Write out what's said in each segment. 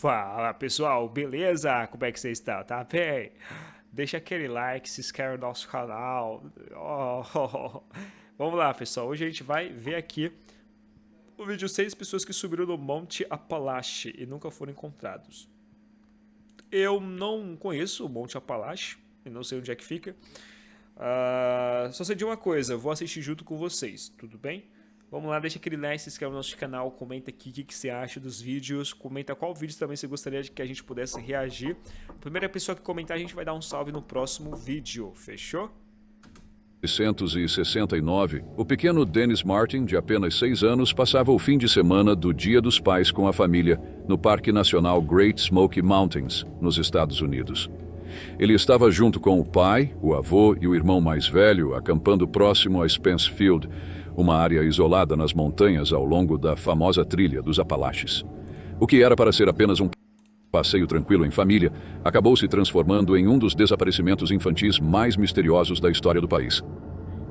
Fala pessoal, beleza? Como é que você está? Tá bem? Deixa aquele like, se inscreve no nosso canal. Vamos lá pessoal, hoje a gente vai ver aqui o vídeo 6 pessoas que subiram no Monte Apalache e nunca foram encontrados. Eu não conheço o Monte Apalache, e não sei onde é que fica. Só sei de uma coisa, eu vou assistir junto com vocês, tudo bem? Vamos lá, deixa aquele like, se inscreve no nosso canal, comenta aqui o que você acha dos vídeos, comenta qual vídeo também você gostaria de que a gente pudesse reagir. A primeira pessoa que comentar, a gente vai dar um salve no próximo vídeo, fechou? 1969, o pequeno Dennis Martin, de apenas 6 anos, passava o fim de semana do Dia dos Pais com a família no Parque Nacional Great Smoky Mountains, nos Estados Unidos. Ele estava junto com o pai, o avô e o irmão mais velho, acampando próximo a Spence Field, uma área isolada nas montanhas ao longo da famosa trilha dos Apalaches. O que era para ser apenas um passeio tranquilo em família, acabou se transformando em um dos desaparecimentos infantis mais misteriosos da história do país.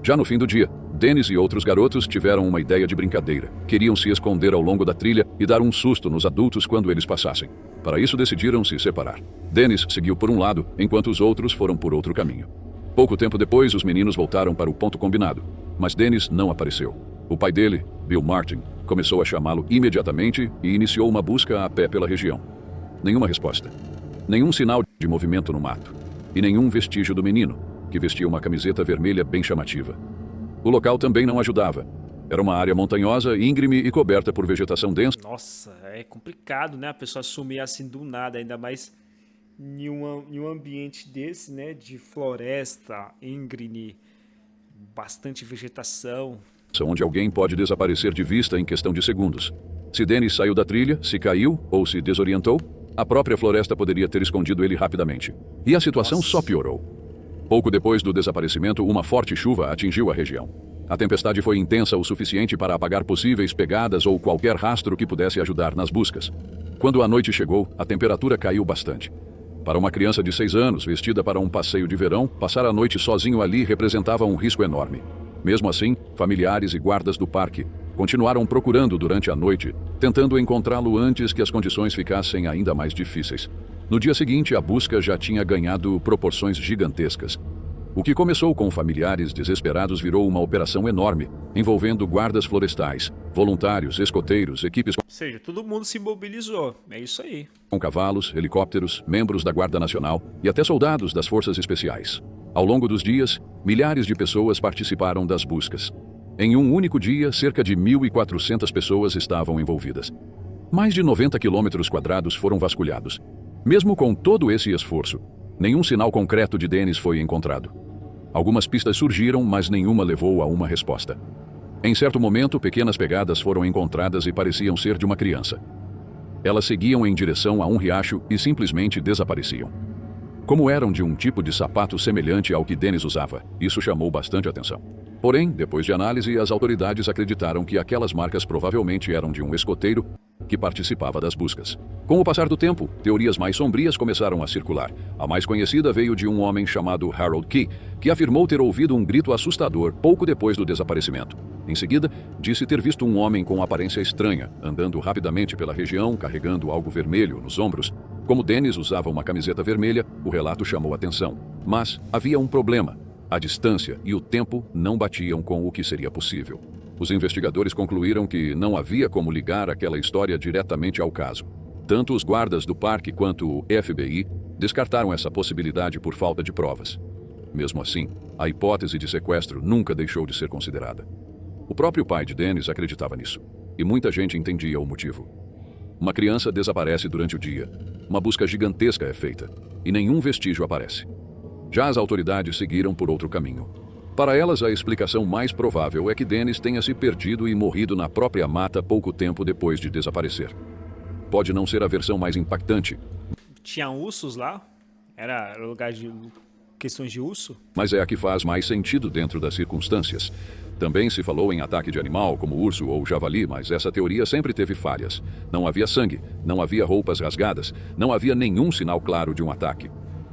Já no fim do dia, Dennis e outros garotos tiveram uma ideia de brincadeira. Queriam se esconder ao longo da trilha e dar um susto nos adultos quando eles passassem. Para isso decidiram se separar. Dennis seguiu por um lado, enquanto os outros foram por outro caminho. Pouco tempo depois, os meninos voltaram para o ponto combinado, mas Dennis não apareceu. O pai dele, Bill Martin, começou a chamá-lo imediatamente e iniciou uma busca a pé pela região. Nenhuma resposta. Nenhum sinal de movimento no mato. E nenhum vestígio do menino, que vestia uma camiseta vermelha bem chamativa. O local também não ajudava. Era uma área montanhosa, íngreme e coberta por vegetação densa. Nossa, é complicado, né? A pessoa sumir assim do nada, ainda mais em um ambiente desse, né? De floresta, íngreme, bastante vegetação. Onde alguém pode desaparecer de vista em questão de segundos. Se Dennis saiu da trilha, se caiu ou se desorientou, a própria floresta poderia ter escondido ele rapidamente. E a situação só piorou. Pouco depois do desaparecimento, uma forte chuva atingiu a região. A tempestade foi intensa o suficiente para apagar possíveis pegadas ou qualquer rastro que pudesse ajudar nas buscas. Quando a noite chegou, a temperatura caiu bastante. Para uma criança de 6 anos, vestida para um passeio de verão, passar a noite sozinho ali representava um risco enorme. Mesmo assim, familiares e guardas do parque continuaram procurando durante a noite, tentando encontrá-lo antes que as condições ficassem ainda mais difíceis. No dia seguinte, a busca já tinha ganhado proporções gigantescas. O que começou com familiares desesperados virou uma operação enorme, envolvendo guardas florestais, voluntários, escoteiros, equipes... Ou seja, todo mundo se mobilizou, é isso aí. Com cavalos, helicópteros, membros da Guarda Nacional e até soldados das Forças Especiais. Ao longo dos dias, milhares de pessoas participaram das buscas. Em um único dia, cerca de 1.400 pessoas estavam envolvidas. Mais de 90 quilômetros quadrados foram vasculhados. Mesmo com todo esse esforço, nenhum sinal concreto de Dennis foi encontrado. Algumas pistas surgiram, mas nenhuma levou a uma resposta. Em certo momento, pequenas pegadas foram encontradas e pareciam ser de uma criança. Elas seguiam em direção a um riacho e simplesmente desapareciam. Como eram de um tipo de sapato semelhante ao que Dennis usava, isso chamou bastante atenção. Porém, depois de análise, as autoridades acreditaram que aquelas marcas provavelmente eram de um escoteiro que participava das buscas. Com o passar do tempo, teorias mais sombrias começaram a circular. A mais conhecida veio de um homem chamado Harold Key, que afirmou ter ouvido um grito assustador pouco depois do desaparecimento. Em seguida, disse ter visto um homem com aparência estranha, andando rapidamente pela região, carregando algo vermelho nos ombros. Como Dennis usava uma camiseta vermelha, o relato chamou atenção. Mas havia um problema. A distância e o tempo não batiam com o que seria possível. Os investigadores concluíram que não havia como ligar aquela história diretamente ao caso. Tanto os guardas do parque quanto o FBI descartaram essa possibilidade por falta de provas. Mesmo assim, a hipótese de sequestro nunca deixou de ser considerada. O próprio pai de Dennis acreditava nisso, e muita gente entendia o motivo. Uma criança desaparece durante o dia, uma busca gigantesca é feita, e nenhum vestígio aparece. Já as autoridades seguiram por outro caminho. Para elas, a explicação mais provável é que Dennis tenha se perdido e morrido na própria mata pouco tempo depois de desaparecer. Pode não ser a versão mais impactante. Tinha ursos lá? Era lugar de questões de urso? Mas é a que faz mais sentido dentro das circunstâncias. Também se falou em ataque de animal, como urso ou javali, mas essa teoria sempre teve falhas. Não havia sangue, não havia roupas rasgadas, não havia nenhum sinal claro de um ataque.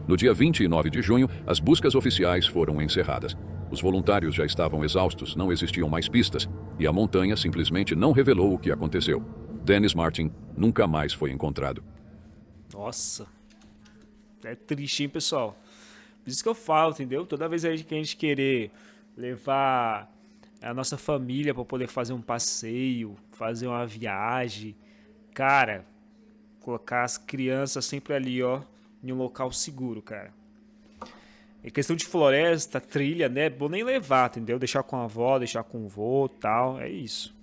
No dia 29 de junho, as buscas oficiais foram encerradas. Os voluntários já estavam exaustos, não existiam mais pistas, e a montanha simplesmente não revelou o que aconteceu. Dennis Martin nunca mais foi encontrado. Nossa. É triste, hein, pessoal? Por isso que eu falo, entendeu? Toda vez que a gente querer levar a nossa família para poder fazer um passeio, fazer uma viagem, cara, colocar as crianças sempre ali, ó, em um local seguro, cara. Em questão de floresta, trilha, né? É bom nem levar, entendeu? Deixar com a avó, deixar com o vô, tal, é isso.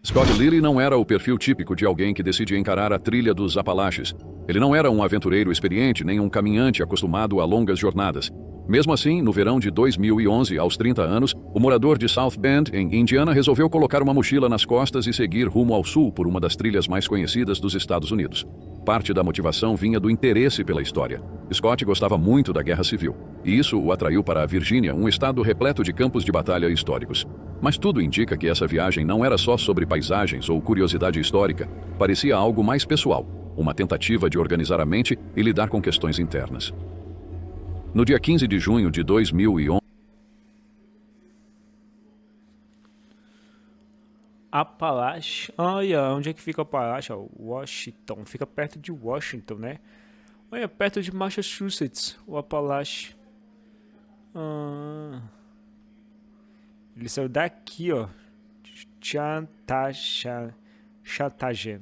Scott Lilly não era o perfil típico de alguém que decide encarar a trilha dos Apalaches. Ele não era um aventureiro experiente nem um caminhante acostumado a longas jornadas. Mesmo assim, no verão de 2011, aos 30 anos, o morador de South Bend, em Indiana, resolveu colocar uma mochila nas costas e seguir rumo ao sul por uma das trilhas mais conhecidas dos Estados Unidos. Parte da motivação vinha do interesse pela história. Scott gostava muito da Guerra Civil, e isso o atraiu para a Virgínia, um estado repleto de campos de batalha históricos. Mas tudo indica que essa viagem não era só sobre paisagens ou curiosidade histórica, parecia algo mais pessoal, uma tentativa de organizar a mente e lidar com questões internas. No dia 15 de junho de 2011... Apalache. Olha, onde é que fica Apalache? Washington. Fica perto de Washington, né? Olha, perto de Massachusetts, o Apalache. Ele saiu daqui, ó. Chattagen.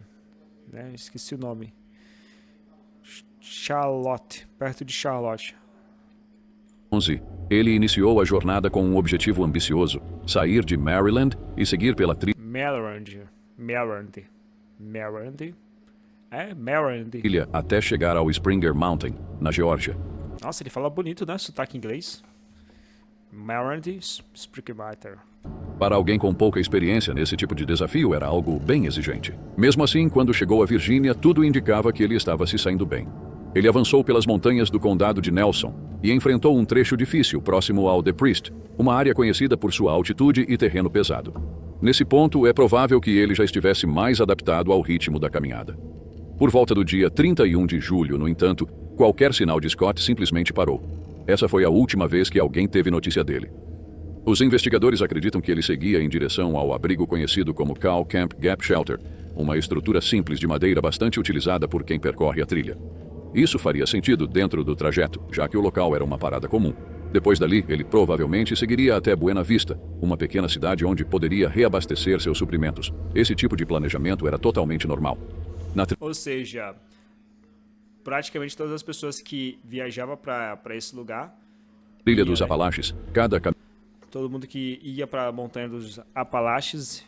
Né? Esqueci o nome. Charlotte. Perto de Charlotte. Ele iniciou a jornada com um objetivo ambicioso: sair de Maryland e seguir pela trilha até chegar ao Springer Mountain, na Geórgia. Nossa, ele fala bonito, né? Sotaque inglês. Maryland, Springer Mountain. Para alguém com pouca experiência nesse tipo de desafio, era algo bem exigente. Mesmo assim, quando chegou à Virgínia, tudo indicava que ele estava se saindo bem. Ele avançou pelas montanhas do condado de Nelson e enfrentou um trecho difícil próximo ao The Priest, uma área conhecida por sua altitude e terreno pesado. Nesse ponto, é provável que ele já estivesse mais adaptado ao ritmo da caminhada. Por volta do dia 31 de julho, no entanto, qualquer sinal de Scott simplesmente parou. Essa foi a última vez que alguém teve notícia dele. Os investigadores acreditam que ele seguia em direção ao abrigo conhecido como Cow Camp Gap Shelter, uma estrutura simples de madeira bastante utilizada por quem percorre a trilha. Isso faria sentido dentro do trajeto, já que o local era uma parada comum. Depois dali, ele provavelmente seguiria até Buena Vista, uma pequena cidade onde poderia reabastecer seus suprimentos. Esse tipo de planejamento era totalmente normal. Ou seja, praticamente todas as pessoas que viajavam para esse lugar... Trilha dos Apalaches, todo mundo que ia para a montanha dos Apalaches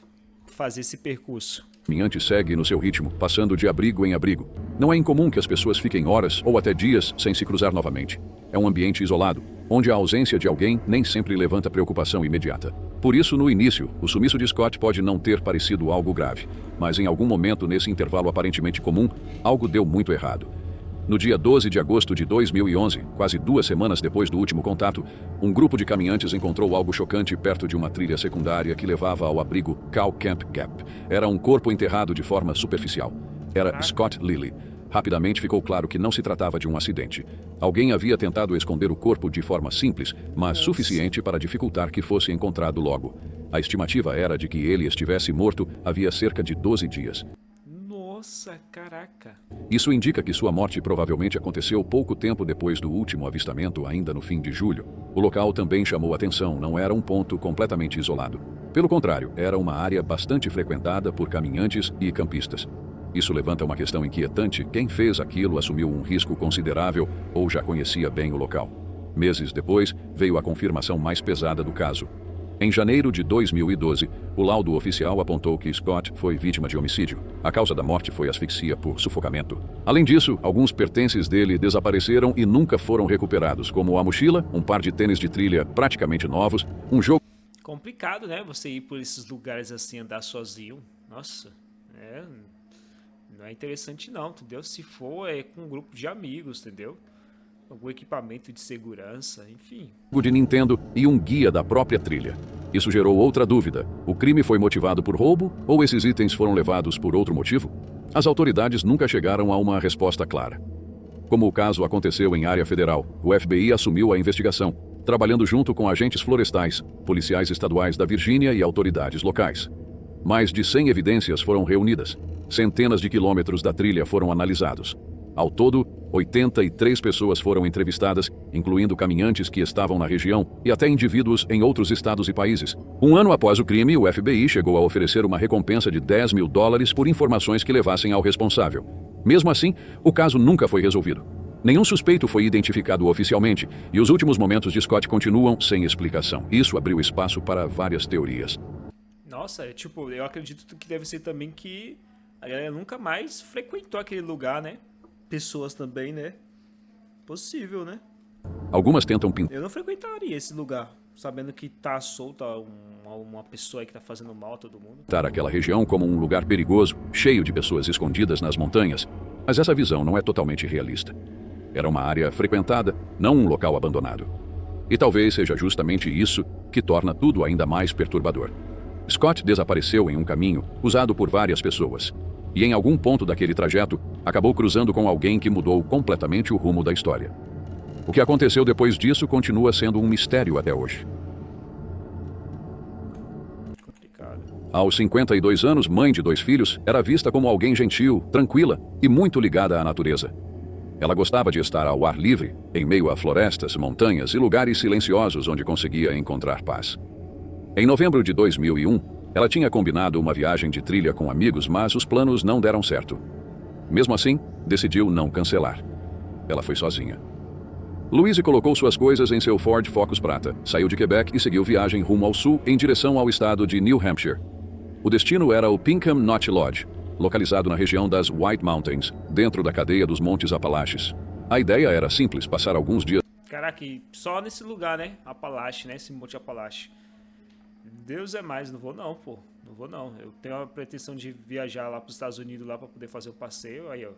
fazia esse percurso. O caminhante segue no seu ritmo, passando de abrigo em abrigo. Não é incomum que as pessoas fiquem horas ou até dias sem se cruzar novamente. É um ambiente isolado, onde a ausência de alguém nem sempre levanta preocupação imediata. Por isso, no início, o sumiço de Scott pode não ter parecido algo grave, mas em algum momento nesse intervalo aparentemente comum, algo deu muito errado. No dia 12 de agosto de 2011, quase 2 semanas depois do último contato, um grupo de caminhantes encontrou algo chocante perto de uma trilha secundária que levava ao abrigo Cow Camp Gap. Era um corpo enterrado de forma superficial. Era Scott Lilly. Rapidamente ficou claro que não se tratava de um acidente. Alguém havia tentado esconder o corpo de forma simples, mas suficiente para dificultar que fosse encontrado logo. A estimativa era de que ele estivesse morto havia cerca de 12 dias. Nossa, caraca. Isso indica que sua morte provavelmente aconteceu pouco tempo depois do último avistamento, ainda no fim de julho. O local também chamou atenção, não era um ponto completamente isolado. Pelo contrário, era uma área bastante frequentada por caminhantes e campistas. Isso levanta uma questão inquietante: quem fez aquilo assumiu um risco considerável ou já conhecia bem o local? Meses depois, veio a confirmação mais pesada do caso. Em janeiro de 2012, o laudo oficial apontou que Scott foi vítima de homicídio. A causa da morte foi asfixia por sufocamento. Além disso, alguns pertences dele desapareceram e nunca foram recuperados, como a mochila, um par de tênis de trilha praticamente novos, um jogo... Complicado, né? Você ir por esses lugares assim, andar sozinho. Nossa, não é interessante não, entendeu? Se for, é com um grupo de amigos, entendeu? Algum equipamento de segurança, enfim. De Nintendo e um guia da própria trilha. Isso gerou outra dúvida: o crime foi motivado por roubo ou esses itens foram levados por outro motivo? As autoridades nunca chegaram a uma resposta clara. Como o caso aconteceu em área federal, o FBI assumiu a investigação, trabalhando junto com agentes florestais, policiais estaduais da Virgínia e autoridades locais. mais de 100 evidências foram reunidas. Centenas de quilômetros da trilha foram analisados. Ao todo, 83 pessoas foram entrevistadas, incluindo caminhantes que estavam na região e até indivíduos em outros estados e países. Um ano após o crime, o FBI chegou a oferecer uma recompensa de $10 mil por informações que levassem ao responsável. Mesmo assim, o caso nunca foi resolvido. Nenhum suspeito foi identificado oficialmente e os últimos momentos de Scott continuam sem explicação. Isso abriu espaço para várias teorias. Nossa, eu acredito que deve ser também que a galera nunca mais frequentou aquele lugar, né? Pessoas também, né? Possível, né? Algumas tentam pintar Eu não frequentaria esse lugar, sabendo que tá solta uma pessoa aí que tá fazendo mal a todo mundo. aquela região como um lugar perigoso, cheio de pessoas escondidas nas montanhas, mas essa visão não é totalmente realista. Era uma área frequentada, não um local abandonado. E talvez seja justamente isso que torna tudo ainda mais perturbador. Scott desapareceu em um caminho usado por várias pessoas. E em algum ponto daquele trajeto, acabou cruzando com alguém que mudou completamente o rumo da história. O que aconteceu depois disso continua sendo um mistério até hoje. Complicado. Aos 52 anos, mãe de 2 filhos, era vista como alguém gentil, tranquila e muito ligada à natureza. Ela gostava de estar ao ar livre, em meio a florestas, montanhas e lugares silenciosos onde conseguia encontrar paz. Em novembro de 2001, ela tinha combinado uma viagem de trilha com amigos, mas os planos não deram certo. Mesmo assim, decidiu não cancelar. Ela foi sozinha. Louise colocou suas coisas em seu Ford Focus prata, saiu de Quebec e seguiu viagem rumo ao sul em direção ao estado de New Hampshire. O destino era o Pinkham Notch Lodge, localizado na região das White Mountains, dentro da cadeia dos Montes Apalaches. A ideia era simples, passar alguns dias... Caraca, e só nesse lugar, né? Apalache, né? Esse Monte Apalache. Deus é mais, não vou não, pô. Não vou não. Eu tenho a pretensão de viajar lá para os Estados Unidos lá para poder fazer o passeio. Aí, ó.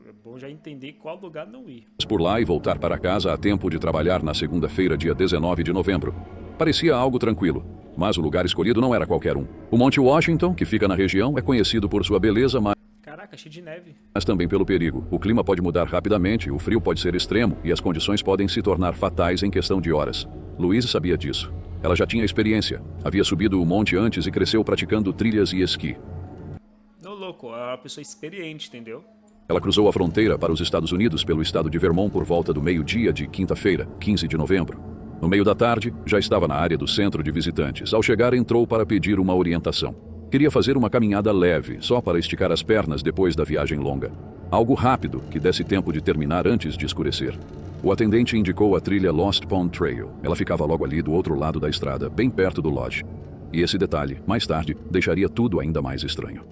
É bom já entender qual lugar não ir. por lá e voltar para casa a tempo de trabalhar na segunda-feira, dia 19 de novembro. Parecia algo tranquilo, mas o lugar escolhido não era qualquer um. O Monte Washington, que fica na região, é conhecido por sua beleza, Caraca, cheio de neve. mas também pelo perigo. O clima pode mudar rapidamente, o frio pode ser extremo e as condições podem se tornar fatais em questão de horas. Louise sabia disso. Ela já tinha experiência. Havia subido o monte antes e cresceu praticando trilhas e esqui. Não, louco, é uma pessoa experiente, entendeu? Ela cruzou a fronteira para os Estados Unidos pelo estado de Vermont por volta do meio-dia de quinta-feira, 15 de novembro. No meio da tarde, já estava na área do centro de visitantes. Ao chegar, entrou para pedir uma orientação. Queria fazer uma caminhada leve, só para esticar as pernas depois da viagem longa. Algo rápido, que desse tempo de terminar antes de escurecer. O atendente indicou a trilha Lost Pond Trail. Ela ficava logo ali do outro lado da estrada, bem perto do lodge. E esse detalhe, mais tarde, deixaria tudo ainda mais estranho.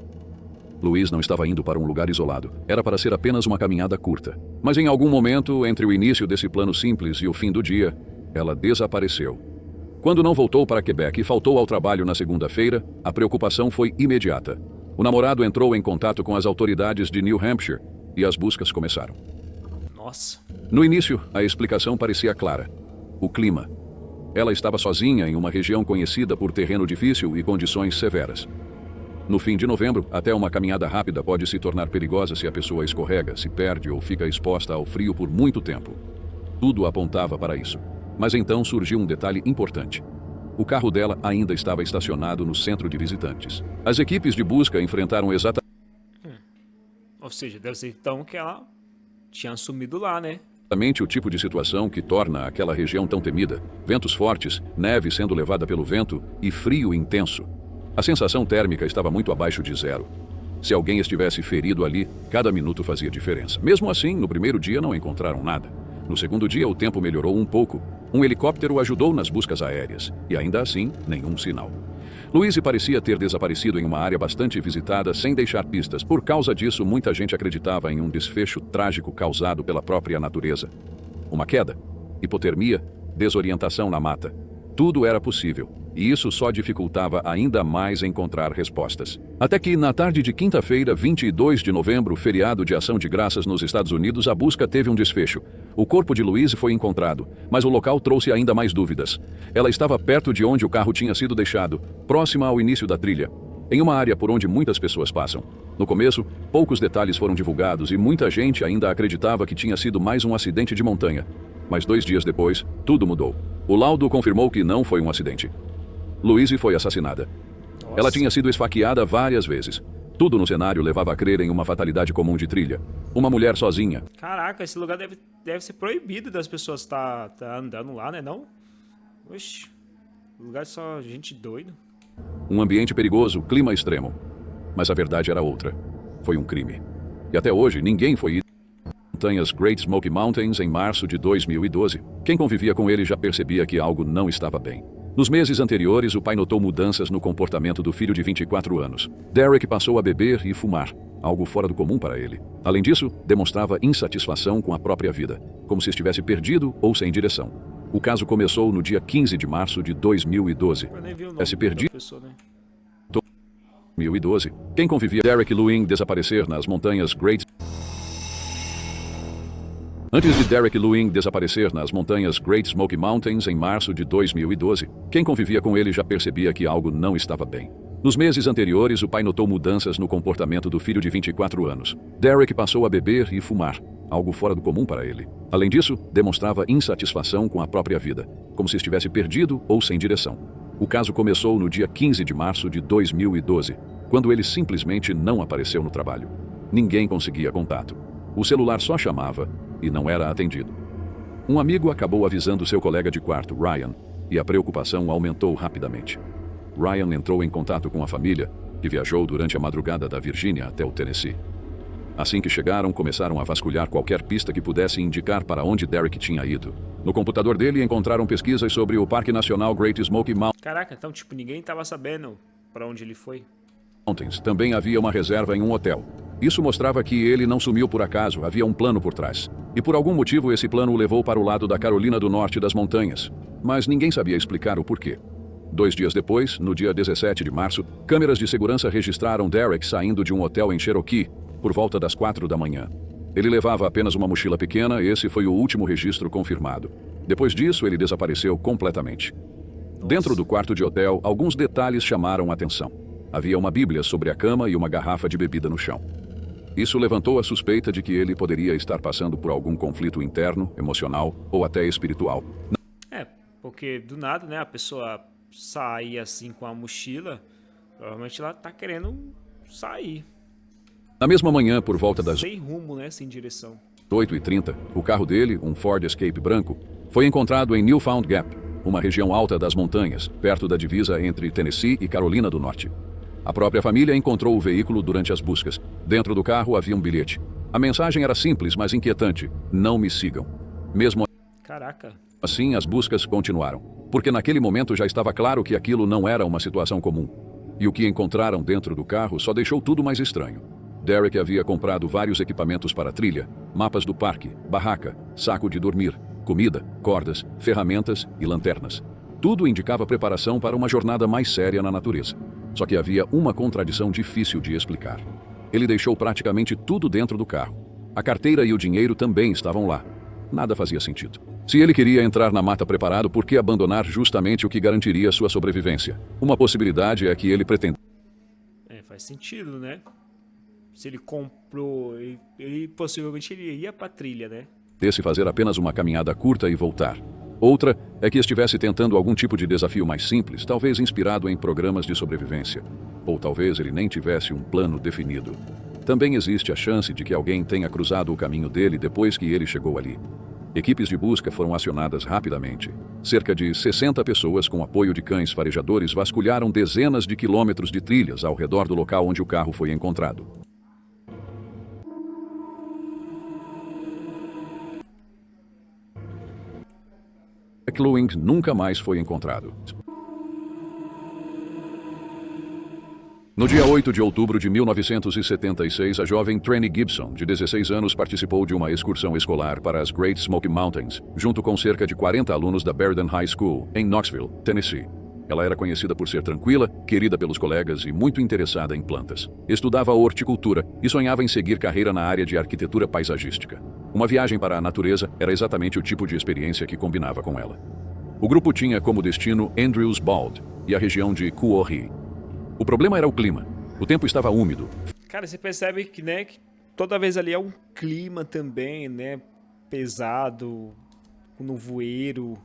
Louise não estava indo para um lugar isolado. Era para ser apenas uma caminhada curta. Mas em algum momento, entre o início desse plano simples e o fim do dia, ela desapareceu. Quando não voltou para Quebec e faltou ao trabalho na segunda-feira, a preocupação foi imediata. O namorado entrou em contato com as autoridades de New Hampshire e as buscas começaram. Nossa. No início, a explicação parecia clara. O clima. Ela estava sozinha em uma região conhecida por terreno difícil e condições severas. No fim de novembro, até uma caminhada rápida pode se tornar perigosa se a pessoa escorrega, se perde ou fica exposta ao frio por muito tempo. Tudo apontava para isso. Mas então surgiu um detalhe importante. O carro dela ainda estava estacionado no centro de visitantes. As equipes de busca enfrentaram exatamente... Ou seja, deve ser então que ela tinha sumido lá, né? o tipo de situação que torna aquela região tão temida. Ventos fortes, neve sendo levada pelo vento e frio intenso. A sensação térmica estava muito abaixo de zero. Se alguém estivesse ferido ali, cada minuto fazia diferença. Mesmo assim, no primeiro dia não encontraram nada. No segundo dia, o tempo melhorou um pouco. Um helicóptero ajudou nas buscas aéreas. E ainda assim, nenhum sinal. Louise parecia ter desaparecido em uma área bastante visitada sem deixar pistas. Por causa disso, muita gente acreditava em um desfecho trágico causado pela própria natureza. Uma queda, hipotermia, desorientação na mata. Tudo era possível, e isso só dificultava ainda mais encontrar respostas. Até que, na tarde de quinta-feira, 22 de novembro, feriado de Ação de Graças nos Estados Unidos, a busca teve um desfecho. O corpo de Louise foi encontrado, mas o local trouxe ainda mais dúvidas. Ela estava perto de onde o carro tinha sido deixado, próxima ao início da trilha, em uma área por onde muitas pessoas passam. No começo, poucos detalhes foram divulgados e muita gente ainda acreditava que tinha sido mais um acidente de montanha. Mas 2 dias depois, tudo mudou. O laudo confirmou que não foi um acidente. Louise foi assassinada. Ela tinha sido esfaqueada várias vezes. Tudo no cenário levava a crer em uma fatalidade comum de trilha. Uma mulher sozinha. Caraca, esse lugar deve ser proibido das pessoas tá andando lá, né não? Oxi, lugar só gente doida. Um ambiente perigoso, clima extremo. Mas a verdade era outra. Foi um crime. E até hoje ninguém foi ir às montanhas Great Smoky Mountains em março de 2012. Quem convivia com ele já percebia que algo não estava bem. Nos meses anteriores, o pai notou mudanças no comportamento do filho de 24 anos. Derek passou a beber e fumar, algo fora do comum para ele. Além disso, demonstrava insatisfação com a própria vida, como se estivesse perdido ou sem direção. O caso começou no dia 15 de março de 2012. Eu nem vi o nome Se perdido. da pessoa, né? 2012. Quem convivia Derek Lewin desaparecer nas montanhas Great... Antes de Derek Lewin desaparecer nas montanhas Great Smoky Mountains em março de 2012, quem convivia com ele já percebia que algo não estava bem. Nos meses anteriores, o pai notou mudanças no comportamento do filho de 24 anos. Derek passou a beber e fumar, algo fora do comum para ele. Além disso, demonstrava insatisfação com a própria vida, como se estivesse perdido ou sem direção. O caso começou no dia 15 de março de 2012, quando ele simplesmente não apareceu no trabalho. Ninguém conseguia contato. O celular só chamava e não era atendido. Um amigo acabou avisando seu colega de quarto, Ryan, e a preocupação aumentou rapidamente. Ryan entrou em contato com a família, que viajou durante a madrugada da Virgínia até o Tennessee. Assim que chegaram, começaram a vasculhar qualquer pista que pudesse indicar para onde Derek tinha ido. No computador dele encontraram pesquisas sobre o Parque Nacional Great Smoky Caraca, então tipo, ninguém tava sabendo para onde ele foi. Mountains. Também havia uma reserva em um hotel. Isso mostrava que ele não sumiu por acaso, havia um plano por trás. E por algum motivo esse plano o levou para o lado da Carolina do Norte das montanhas. Mas ninguém sabia explicar o porquê. 2 dias depois, no dia 17 de março, câmeras de segurança registraram Derek saindo de um hotel em Cherokee, por volta das 4 da manhã. Ele levava apenas uma mochila pequena, esse foi o último registro confirmado. Depois disso, ele desapareceu completamente. Dentro do quarto de hotel, alguns detalhes chamaram a atenção. Havia uma Bíblia sobre a cama e uma garrafa de bebida no chão. Isso levantou a suspeita de que ele poderia estar passando por algum conflito interno, emocional ou até espiritual. É, porque do nada, né, a pessoa sair assim com a mochila, provavelmente ela tá querendo sair. Na mesma manhã, por volta das Sem rumo, né, sem direção. 8h30, o carro dele, um Ford Escape branco, foi encontrado em Newfound Gap, uma região alta das montanhas, perto da divisa entre Tennessee e Carolina do Norte. A própria família encontrou o veículo durante as buscas. Dentro do carro havia um bilhete. A mensagem era simples, mas inquietante: não me sigam. Mesmo Caraca. assim, as buscas continuaram, porque naquele momento já estava claro que aquilo não era uma situação comum. E o que encontraram dentro do carro só deixou tudo mais estranho. Derek havia comprado vários equipamentos para trilha, mapas do parque, barraca, saco de dormir, comida, cordas, ferramentas e lanternas. Tudo indicava preparação para uma jornada mais séria na natureza. Só que havia uma contradição difícil de explicar. Ele deixou praticamente tudo dentro do carro. A carteira e o dinheiro também estavam lá. Nada fazia sentido. Se ele queria entrar na mata preparado, por que abandonar justamente o que garantiria sua sobrevivência? Uma possibilidade é que ele pretendia. É, faz sentido, né? Se ele comprou, ele possivelmente ele ia pra trilha, né? Se fazer apenas uma caminhada curta e voltar. Outra é que estivesse tentando algum tipo de desafio mais simples, talvez inspirado em programas de sobrevivência. Ou talvez ele nem tivesse um plano definido. Também existe a chance de que alguém tenha cruzado o caminho dele depois que ele chegou ali. Equipes de busca foram acionadas rapidamente. Cerca de 60 pessoas com apoio de cães farejadores vasculharam dezenas de quilômetros de trilhas ao redor do local onde o carro foi encontrado. Derek Lewin nunca mais foi encontrado. No dia 8 de outubro de 1976, a jovem Tranny Gibson, de 16 anos, participou de uma excursão escolar para as Great Smoky Mountains, junto com cerca de 40 alunos da Berdan High School, em Knoxville, Tennessee. Ela era conhecida por ser tranquila, querida pelos colegas e muito interessada em plantas. Estudava horticultura e sonhava em seguir carreira na área de arquitetura paisagística. Uma viagem para a natureza era exatamente o tipo de experiência que combinava com ela. O grupo tinha como destino Andrews Bald e a região de Kuori. O problema era o clima. O tempo estava úmido. Cara, você percebe que, né, que toda vez ali é um clima também, né, pesado, com nevoeiro.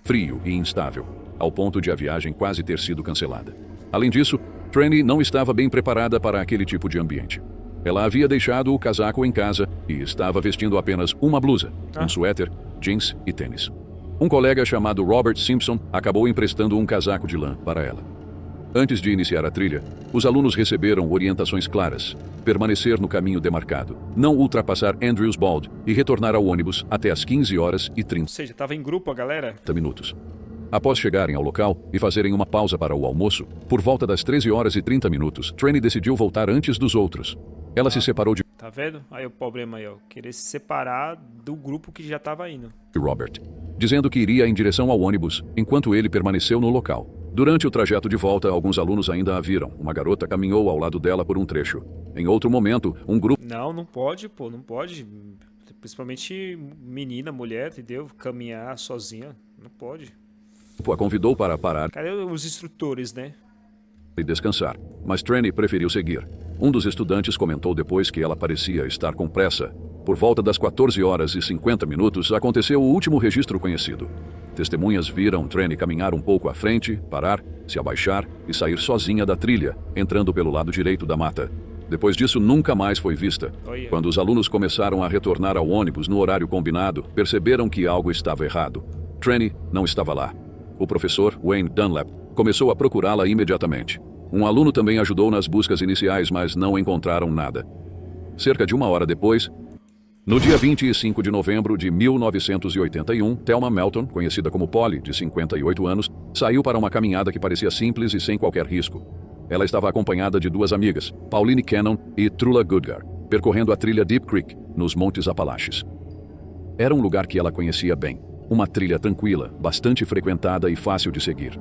frio e instável, ao ponto de a viagem quase ter sido cancelada. Além disso, Tranny não estava bem preparada para aquele tipo de ambiente. Ela havia deixado o casaco em casa e estava vestindo apenas uma blusa, um suéter, jeans e tênis. Um colega chamado Robert Simpson acabou emprestando um casaco de lã para ela. Antes de iniciar a trilha, os alunos receberam orientações claras: permanecer no caminho demarcado, não ultrapassar Andrews Bald e retornar ao ônibus até às 15h30. Ou seja, tava em grupo a galera? Minutos. Após chegarem ao local e fazerem uma pausa para o almoço, por volta das 13h30, Tranny decidiu voltar antes dos outros. Ela se separou de Tá vendo? Aí o problema aí, ó. Querer se separar do grupo que já tava indo. Robert, dizendo que iria em direção ao ônibus, enquanto ele permaneceu no local. Durante o trajeto de volta, alguns alunos ainda a viram. Uma garota caminhou ao lado dela por um trecho. Em outro momento, um grupo Não pode, pô, não pode. Principalmente menina, mulher, entendeu? Caminhar sozinha, não pode. a convidou para parar Cadê os instrutores, né? e descansar, mas Tranny preferiu seguir. Um dos estudantes comentou depois que ela parecia estar com pressa. Por volta das 14h50, aconteceu o último registro conhecido. Testemunhas viram Tranny caminhar um pouco à frente, parar, se abaixar e sair sozinha da trilha, entrando pelo lado direito da mata. Depois disso, nunca mais foi vista. Olha. Quando os alunos começaram a retornar ao ônibus no horário combinado, perceberam que algo estava errado. Tranny não estava lá. O professor, Wayne Dunlap, começou a procurá-la imediatamente. Um aluno também ajudou nas buscas iniciais, mas não encontraram nada. Cerca de uma hora depois, no dia 25 de novembro de 1981, Thelma Melton, conhecida como Polly, de 58 anos, saiu para uma caminhada que parecia simples e sem qualquer risco. Ela estava acompanhada de duas amigas, Pauline Cannon e Trula Goodgar, percorrendo a trilha Deep Creek, nos Montes Apalaches. Era um lugar que ela conhecia bem, uma trilha tranquila, bastante frequentada e fácil de seguir.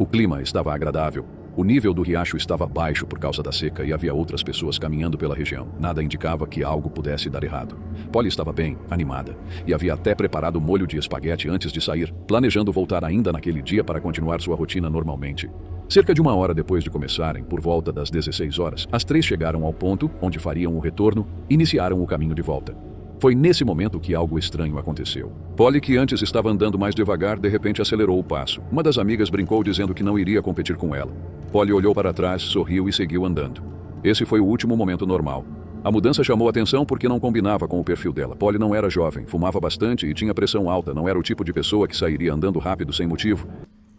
O clima estava agradável. O nível do riacho estava baixo por causa da seca e havia outras pessoas caminhando pela região. Nada indicava que algo pudesse dar errado. Polly estava bem, animada, e havia até preparado molho de espaguete antes de sair, planejando voltar ainda naquele dia para continuar sua rotina normalmente. Cerca de uma hora depois de começarem, por volta das 16h, as três chegaram ao ponto onde fariam o retorno e iniciaram o caminho de volta. Foi nesse momento que algo estranho aconteceu. Polly, que antes estava andando mais devagar, de repente acelerou o passo. Uma das amigas brincou dizendo que não iria competir com ela. Polly olhou para trás, sorriu e seguiu andando. Esse foi o último momento normal. A mudança chamou atenção porque não combinava com o perfil dela. Polly não era jovem, fumava bastante e tinha pressão alta. Não era o tipo de pessoa que sairia andando rápido sem motivo.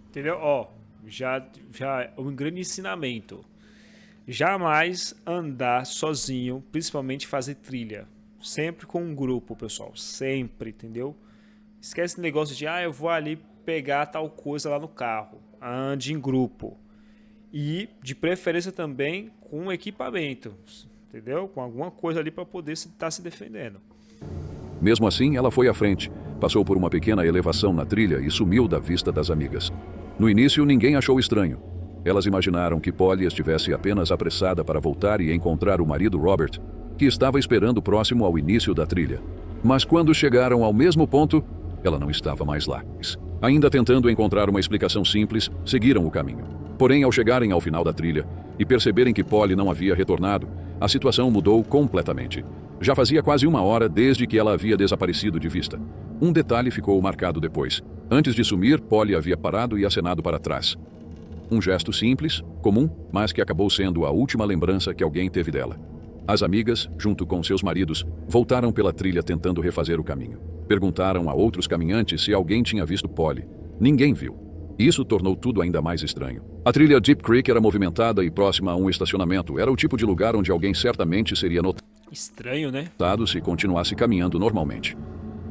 Entendeu? Ó, já um grande ensinamento. Jamais andar sozinho, principalmente fazer trilha. Sempre com um grupo, pessoal. Sempre, entendeu? Esquece esse negócio de, eu vou ali pegar tal coisa lá no carro. Ande em grupo. E, de preferência também, com equipamento. Entendeu? Com alguma coisa ali para poder estar se defendendo. Mesmo assim, ela foi à frente. Passou por uma pequena elevação na trilha e sumiu da vista das amigas. No início, ninguém achou estranho. Elas imaginaram que Polly estivesse apenas apressada para voltar e encontrar o marido Robert, que estava esperando próximo ao início da trilha. Mas quando chegaram ao mesmo ponto, ela não estava mais lá. Ainda tentando encontrar uma explicação simples, seguiram o caminho. Porém, ao chegarem ao final da trilha e perceberem que Polly não havia retornado, a situação mudou completamente. Já fazia quase uma hora desde que ela havia desaparecido de vista. Um detalhe ficou marcado depois. Antes de sumir, Polly havia parado e acenado para trás. Um gesto simples, comum, mas que acabou sendo a última lembrança que alguém teve dela. As amigas, junto com seus maridos, voltaram pela trilha tentando refazer o caminho. Perguntaram a outros caminhantes se alguém tinha visto Polly. Ninguém viu. Isso tornou tudo ainda mais estranho. A trilha Deep Creek era movimentada e próxima a um estacionamento. Era o tipo de lugar onde alguém certamente seria notado. Estranho, né? Se continuasse caminhando normalmente.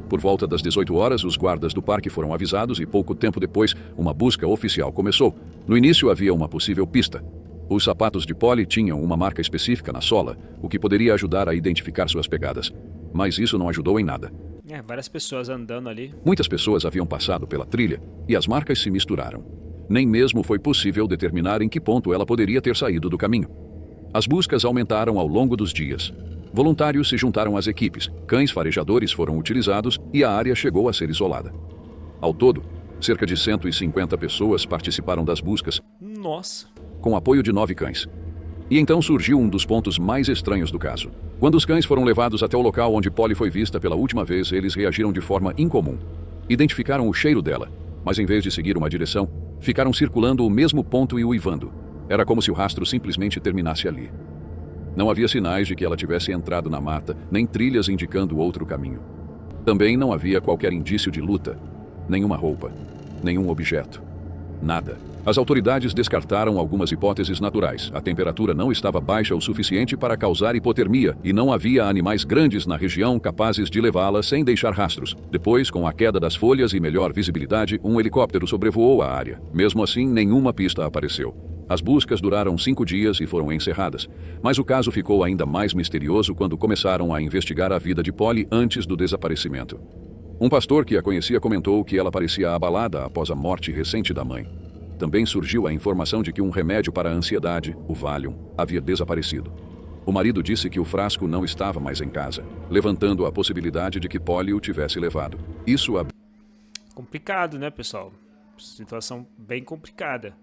Por volta das 18h, os guardas do parque foram avisados e pouco tempo depois, uma busca oficial começou. No início havia uma possível pista. Os sapatos de Polly tinham uma marca específica na sola, o que poderia ajudar a identificar suas pegadas. Mas isso não ajudou em nada. Várias pessoas andando ali. Muitas pessoas haviam passado pela trilha e as marcas se misturaram. Nem mesmo foi possível determinar em que ponto ela poderia ter saído do caminho. As buscas aumentaram ao longo dos dias. Voluntários se juntaram às equipes, cães farejadores foram utilizados e a área chegou a ser isolada. Ao todo, cerca de 150 pessoas participaram das buscas. Nossa! Com apoio de 9 cães. E então surgiu um dos pontos mais estranhos do caso. Quando os cães foram levados até o local onde Polly foi vista pela última vez, eles reagiram de forma incomum. Identificaram o cheiro dela. mas em vez de seguir uma direção, ficaram circulando o mesmo ponto e uivando. Era como se o rastro simplesmente terminasse ali. Não havia sinais de que ela tivesse entrado na mata, nem trilhas indicando outro caminho. Também não havia qualquer indício de luta, nenhuma roupa, nenhum objeto. Nada. As autoridades descartaram algumas hipóteses naturais. A temperatura não estava baixa o suficiente para causar hipotermia e não havia animais grandes na região capazes de levá-la sem deixar rastros. Depois, com a queda das folhas e melhor visibilidade, um helicóptero sobrevoou a área. Mesmo assim, nenhuma pista apareceu. As buscas duraram 5 dias e foram encerradas, mas o caso ficou ainda mais misterioso quando começaram a investigar a vida de Polly antes do desaparecimento. Um pastor que a conhecia comentou que ela parecia abalada após a morte recente da mãe. Também surgiu a informação de que um remédio para a ansiedade, o Valium, havia desaparecido. O marido disse que o frasco não estava mais em casa, levantando a possibilidade de que Polly o tivesse levado. Isso Complicado, né, pessoal? Situação bem complicada.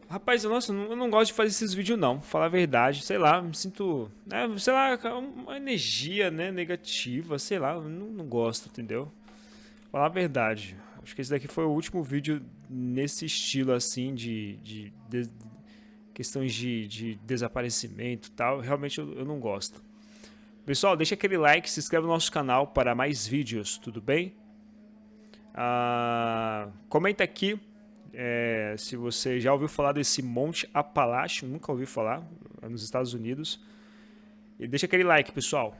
Rapaz, nossa, eu não gosto de fazer esses vídeos não, falar a verdade, sei lá, me sinto, né, sei lá, uma energia, né, negativa, sei lá, eu não gosto, entendeu? Falar a verdade, acho que esse daqui foi o último vídeo nesse estilo assim, de questões de desaparecimento e tal, realmente eu não gosto. Pessoal, deixa aquele like, se inscreve no nosso canal para mais vídeos, tudo bem? Comenta aqui. Se você já ouviu falar desse Monte Apalache, nunca ouvi falar, é nos Estados Unidos. E deixa aquele like, pessoal.